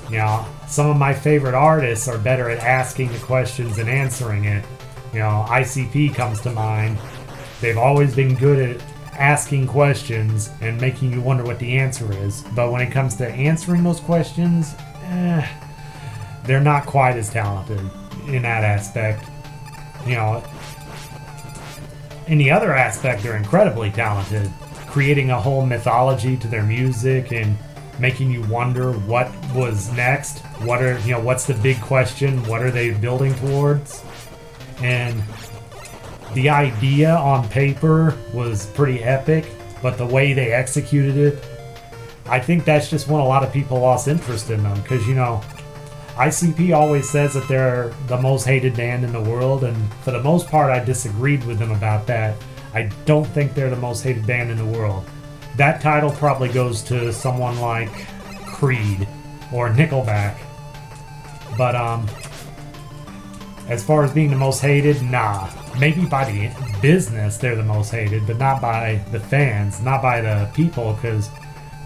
You know, some of my favorite artists are better at asking the questions and answering it. You know, ICP comes to mind. They've always been good at asking questions and making you wonder what the answer is. But when it comes to answering those questions, they're not quite as talented in that aspect. You know, in the other aspect, they're incredibly talented, creating a whole mythology to their music and making you wonder what was next. What's the big question? What are they building towards? And the idea on paper was pretty epic, but the way they executed it, I think that's just when a lot of people lost interest in them. Because, you know, ICP always says that they're the most hated band in the world, and for the most part I disagreed with them about that. I don't think they're the most hated band in the world. That title probably goes to someone like Creed or Nickelback. But as far as being the most hated, nah. Maybe by the business they're the most hated, but not by the fans, not by the people, because,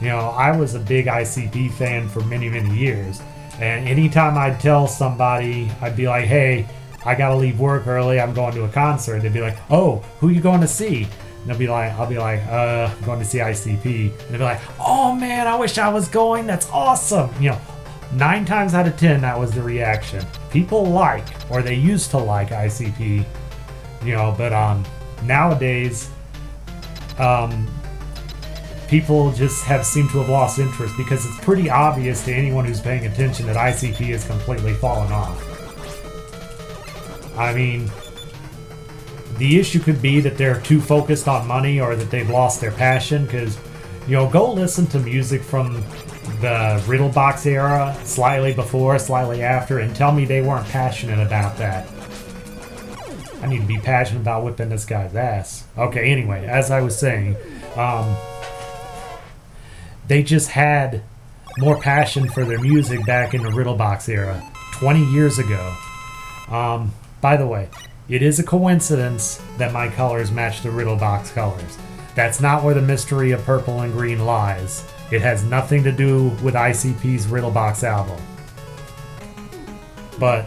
you know, I was a big ICP fan for many, many years. And anytime I'd tell somebody, I'd be like, hey, I gotta leave work early, I'm going to a concert. They'd be like, oh, who are you going to see? And I'll be like, I'm going to see ICP. And they'd be like, oh man, I wish I was going, that's awesome. You know, 9 times out of 10, that was the reaction. People like, or they used to like ICP, you know, but nowadays, people just seem to have lost interest, because it's pretty obvious to anyone who's paying attention that ICP has completely fallen off. I mean, the issue could be that they're too focused on money, or that they've lost their passion, because, you know, go listen to music from the Riddlebox era, slightly before, slightly after, and tell me they weren't passionate about that. I need to be passionate about whipping this guy's ass. Okay, anyway, as I was saying, they just had more passion for their music back in the Riddlebox era, 20 years ago. By the way, it is a coincidence that my colors match the Riddlebox colors. That's not where the mystery of purple and green lies. It has nothing to do with ICP's Riddlebox album. But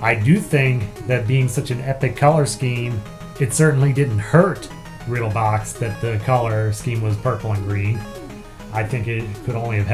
I do think that being such an epic color scheme, it certainly didn't hurt Riddlebox that the color scheme was purple and green. I think it could only have helped.